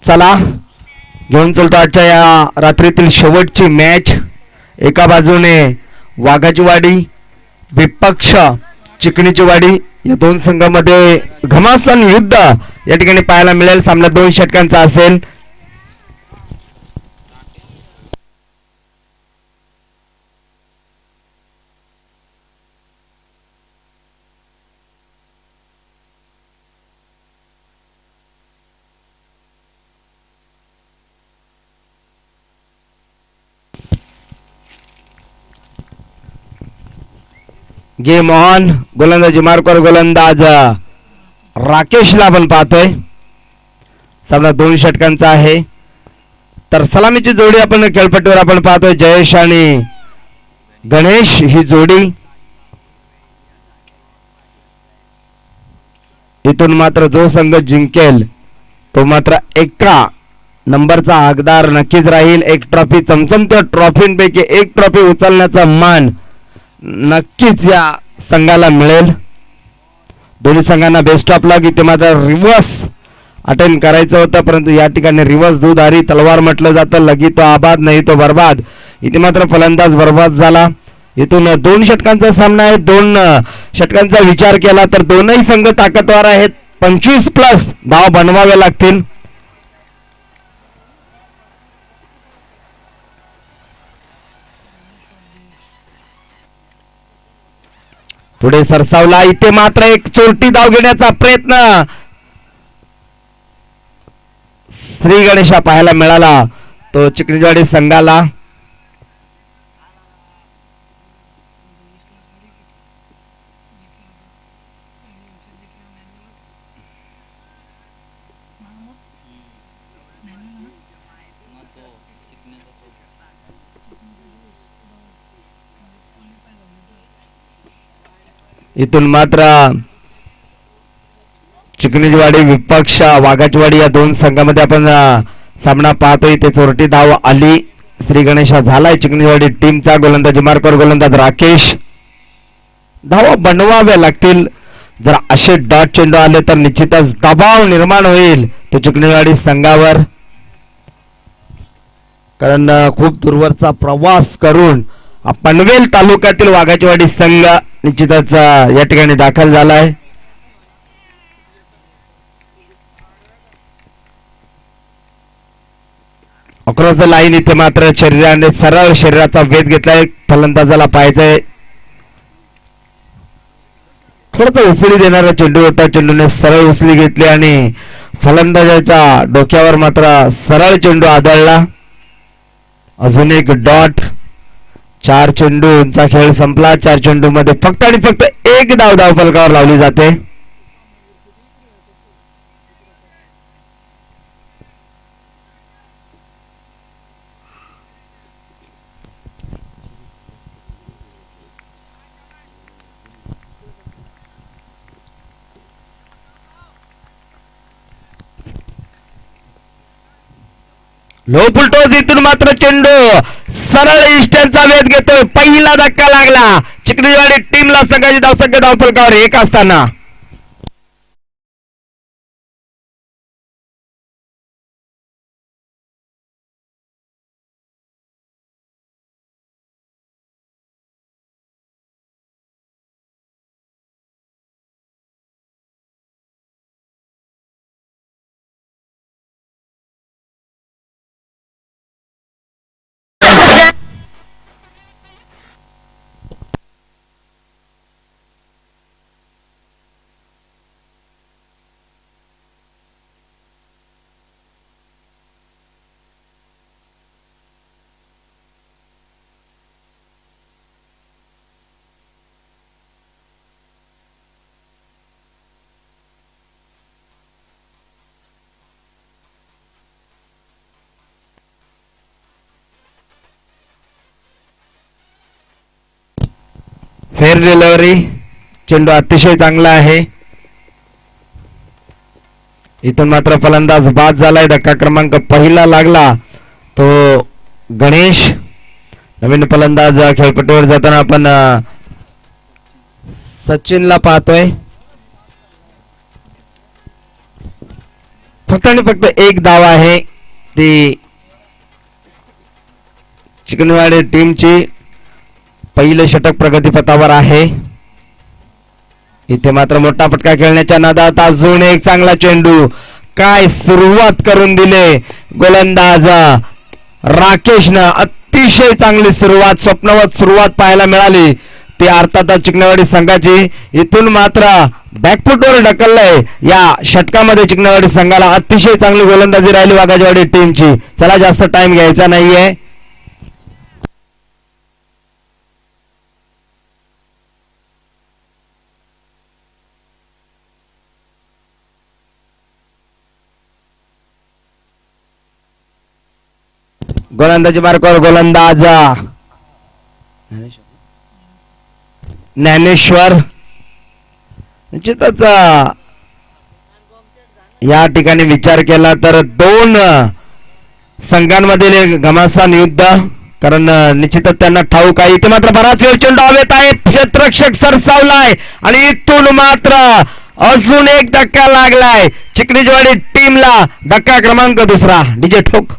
चला घेऊन चलतो आजच्या या रात्रीतील शेवटची मॅच. एका बाजूने वाघाची वाडी विपक्ष चिकणीची वाडी या दोन संघामध्ये घमासान युद्ध या ठिकाणी पाहायला मिळेल. सामना 2 षटकांचा असेल. Game on. गोलंदाजी मार्कवर गोलंदाज राकेशला आपण पाहतोय. सामना 2 षटकांचा आहे. तर सलामीची जोडी आपण खेळपट्टीवर आपण पाहतोय. जयेश आणि गणेश ही जोडी. इथून मात्र जो संघ जिंकेल तो मात्र 11 नंबरचा हकदार नक्कीच राहील. एक ट्रॉफी चमचमत्या ट्रॉफींपैकी एक ट्रॉफी उचलण्याचा मान नक्कीच या संघाला मिळेल. दोन्ही संघांना बेस्ट ऑफ लक. इथे मात्र रिव्हर्स अटेंड करायचं होतं परंतु या ठिकाणी रिव्हर्स दुधारी तलवार म्हटलं जातं. लगी तो आबाद नाही तो बर्बाद. इथे मात्र फलंदाज बर्बाद झाला. इथून 2 षटकांचा सामना आहे. 2 षटकांचा विचार केला तर दोनही संघ ताकदवार आहेत. 25+ धाव बनवावे लागतील. पुढे सरसावला. इथे मात्र एक चोरटी धाव घेण्याचा प्रयत्न श्री गणेशा पाहायला मिळाला तो चिकणीवाडी संघाला. इथून मात्र चिकणीवाडी विपक्ष वाघाचवाडी या 2 संघामध्ये आपण सामना पाहतोय. ते चोरटी धाव आली. श्री गणेशा झालाय चिकणीवाडी टीमचा. गोलंदाजी मार्कवर गोलंदाज राकेश. धावा बनवाव्या लागतील. जर असे डॉट चेंडू आले तर निश्चितच दबाव निर्माण होईल तो चिकणीवाडी संघावर. कारण खूप दूरवरचा प्रवास करून पनवेल तालुक्यातील वाघाचीवाडी संघ निश्चितच या ठिकाणी दाखल झालाय. Across the line. इथे मात्र शरीराने सरळ शरीराचा वेध घेतलाय. फलंदाजाला पाहायचंय. थोडंसं उसळी देणारा चेंडू होता. चेंडूने सरळ उसळी घेतली आणि फलंदाजाच्या डोक्यावर मात्र सरळ चेंडू आदळला. अजून एक डॉट. 4 चेंडूंचा खेळ संपला. 4 चेंडू मध्ये फक्त आणि फक्त एक धाव फलकावर लावली जाते. Low full toss. इथून मात्र चेंडू सरळ इष्टांचा वेध घेतोय. पहिला धक्का लागला. चिकणीवाडी टीमला संघाची धावसंख्या धावफलकावर 1 असताना फेअर डिलिव्हरी. चेंडू अतिशय चांगला आहे. इथून मात्र फलंदाज बाद झालाय. धक्का क्रमांक पहिला लागला तो गणेश. नवीन फलंदाज खेळपट्टीवर जाताना आपण सचिनला पाहतोय. फक्त आणि फक्त एक धाव आहे ती चिकनवाडी टीमची. पहिले षटक प्रगतीपथावर आहे. इथे मात्र मोठा फटका खेळण्याच्या नादात अजून एक चांगला चेंडू. काय सुरुवात करून दिले गोलंदाज राकेशनं. अतिशय चांगली सुरुवात, स्वप्नवत सुरुवात पाहायला मिळाली ती अर्थातच चिकनवाडी संघाची. इथून मात्र बॅकफुटवर ढकललंय या षटकामध्ये चिकनवाडी संघाला. अतिशय चांगली गोलंदाजी राहिली वाघाजवाडी टीमची. चला जास्त टाइम घ्यायचा नाहीये. गोलंदाजी मार्गावर गोलंदाज ज्ञानेश्वर. निश्चितच या ठिकाणी विचार केला तर दोन संघांमधील एक घमासान युद्ध, कारण निश्चितच त्यांना ठाऊक आहे. इथे मात्र बराच वेळ चेंडू हवेत आहे. क्षेत्ररक्षक सरसावलाय आणि इथून मात्र अजून एक धक्का लागलाय चिकणीजवाडी टीमला. धक्का क्रमांक दुसरा. डीजे ठोक.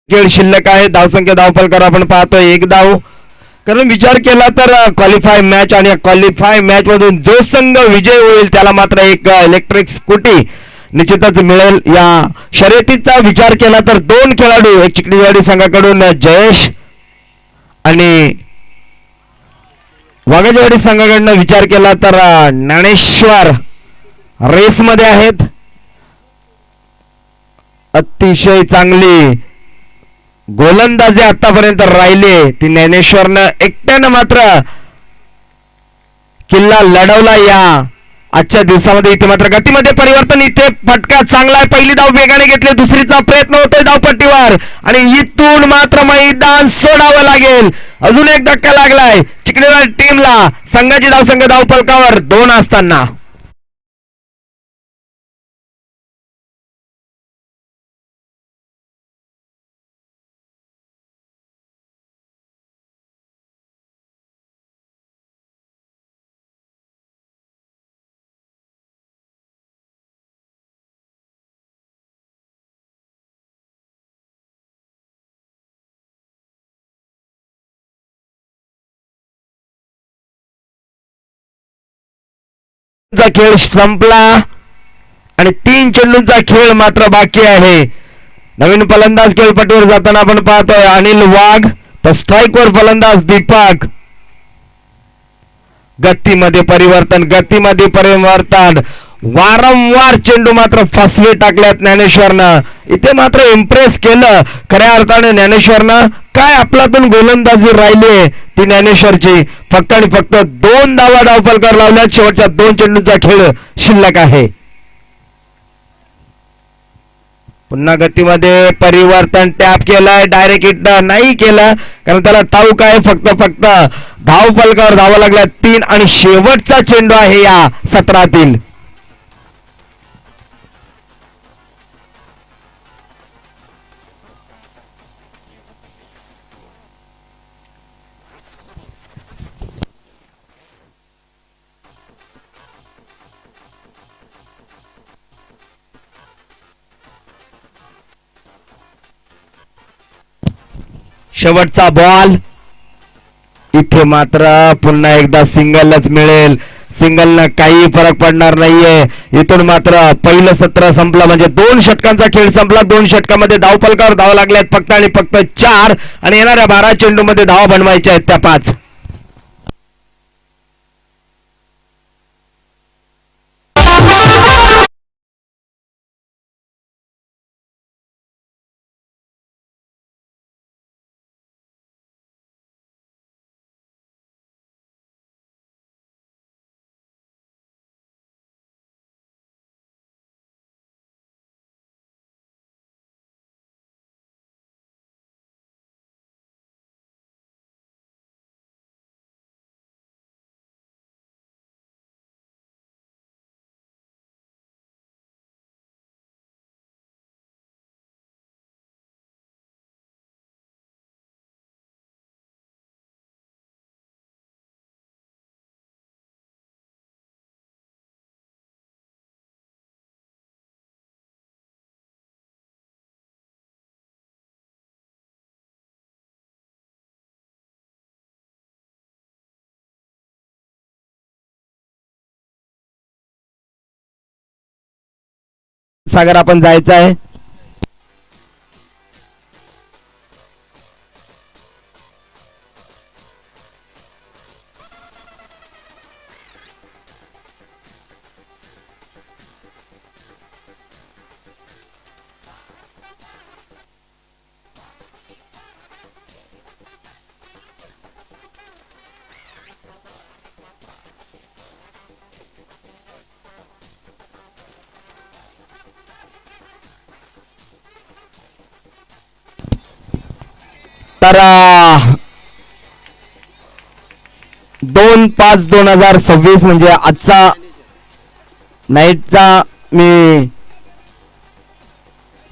खेळ शिल्लक आहे. धावसंख्या धावफलकावर आपण पाहतोय एक धाव. कारण विचार केला तर क्वालिफाय मॅच आणि क्वालिफाय मॅच मधून जो संघ विजय होईल त्याला मात्र एक इलेक्ट्रिक स्कूटी निश्चितच मिळेल. या शर्यतीचा विचार केला तर दोन खेळाडू, एक चिकणीवाडी संघाकडून जयेश आणि वाघाजवाडी संघाकडून विचार केला तर ज्ञानेश्वर रेस मध्ये आहेत. अतिशय चांगली गोलंदाजी आतापर्यंत राहिली ती ज्ञानेश्वरनं. एकट्यानं मात्र किल्ला लढवला या आजच्या दिवसामध्ये. इथे मात्र गतीमध्ये परिवर्तन. इथे फटका चांगला आहे. पहिली धाव वेगाने घेतली. दुसरीचा प्रयत्न होतोय धावपट्टीवर आणि इथून मात्र मैदान सोडावं लागेल. अजून एक धक्का लागलाय चिकणीवाडी टीमला. संघाची धावसंख्या धावफलकावर 2 असताना. खेळ संपला आणि 3 चेंडूंचा खेळ मात्र बाकी आहे. नवीन फलंदाज खेळपट्टीवर जाताना आपण पाहतोय अनिल वाघ, तर स्ट्राईकवर फलंदाज दीपक. गतीमध्ये परिवर्तन. वारंवार चेंडू मात्र फसवे टाकल्यात ज्ञानेश्वरनं. इथे मात्र इम्प्रेस केलं खऱ्या अर्थाने ज्ञानेश्वरनं. काय आपल्यातून गोलंदाजी राहिली ती ज्ञानेश्वरची. फक्त आणि फक्त 2 धावा धावफलकावर लावल्यात. शेवटच्या 2 चेंडूंचा खेळ शिल्लक आहे. पुन्हा गतीमध्ये परिवर्तन. टॅप केलाय. डायरेक्ट हिट नाही केलं कारण त्याला ठाऊक आहे फक्त धावफलकावर धावा लागल्या 3 आणि शेवटचा चेंडू आहे या सत्रातील. शेवटचा बॉल. इथे मात्र पुन्हा एकदा सिंगलच मिळेल. सिंगलनं काही फरक पडणार नाहीये. इथून मात्र पहिलं सत्र संपलं म्हणजे 2 षटकांचा खेळ संपला. 2 षटकामध्ये धावफलकावर धावा लागल्यात फक्त आणि फक्त 4 आणि येणाऱ्या 12 चेंडूमध्ये धावा बनवायच्या आहेत त्या 5. सागर आपण जायचं आहे. तर 2/5/2026 म्हणजे आजचा नाईटचा मी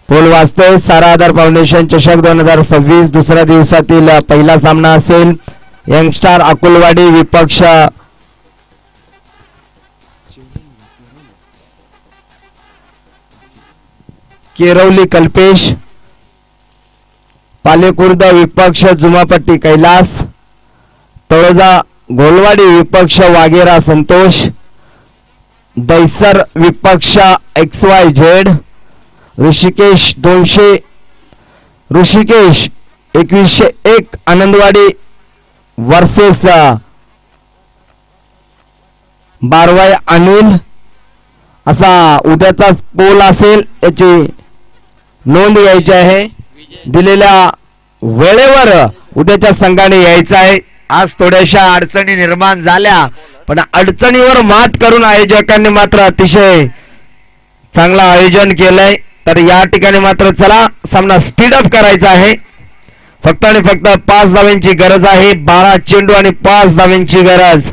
पोल वाचतोय. सारा आधार फाउंडेशन चषक 2026 दुसऱ्या दिवसातील पहिला सामना असेल. यंगस्टार अकुलवाडी विपक्ष केरवली कल्पेश. पालेखुर्द विपक्ष जुमापट्टी कैलास. तळोजा गोलवाडी विपक्ष वाघेरा संतोष. दैसर विपक्ष XYZ. ऋषिकेश 2101 आनंदवाडी वर्सेस बारवाई अनिल असा उद्याचा पोल असेल. याची नोंद घ्यायची आहे. दिलेल्या वेळेवर उद्याच्या संघाने यायचं आहे. आज थोड्याशा अडचणी निर्माण झाल्या पण अडचणीवर मात करून आयोजकांनी मात्र अतिशय चांगलं आयोजन केलंय. तर या ठिकाणी मात्र चला सामना स्पीडअप करायचा आहे. फक्त आणि फक्त 5 धावांची गरज आहे. 12 चेंडू आणि 5 धावांची गरज.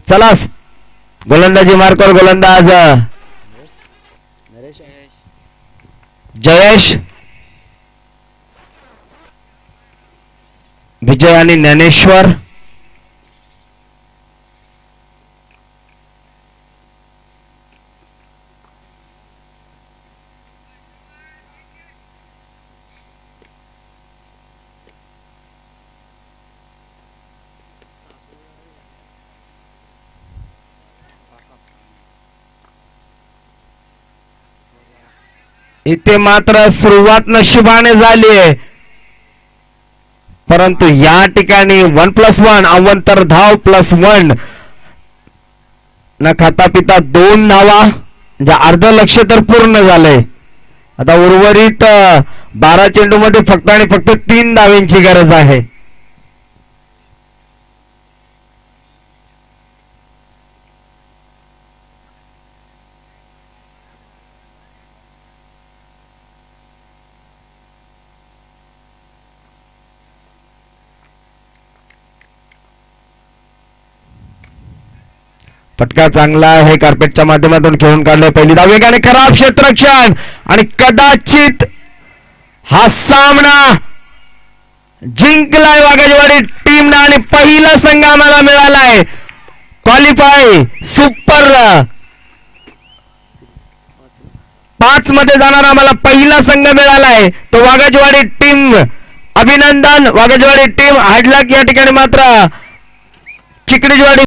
चला गोलंदाजी मार्कर गोलंदाज जयेश, विजय आणि ज्ञानेश्वर. इथे मात्र सुरुवात नशिबाने झाली आहे परंतु या ठिकाणी 1+1 अवंतर धाव +1 न खाता पिता 2 धावा म्हणजे अर्ध लक्ष तर पूर्ण झालंय. आता उर्वरित 12 चेंडू मध्ये फक्त आणि फक्त 3 धावांची गरज आहे. फटका चांगला आहे. कार्पेटच्या माध्यमातून खेळून काढलं. पहिली धाव वेगाने खराब क्षेत्ररक्षण आणि कदाचित हा सामना जिंकलाय वाघेजवाडी टीमनं आणि पहिला संघ आम्हाला मिळालाय. क्वालिफाय सुपर 5 मध्ये जाणारा आम्हाला पहिला संघ मिळालाय. तो वाघेजवाडी टीम अभिनंदन वाघेजवाडी टीम हाडलाक या ठिकाणी मात्र चिकडीजवाडी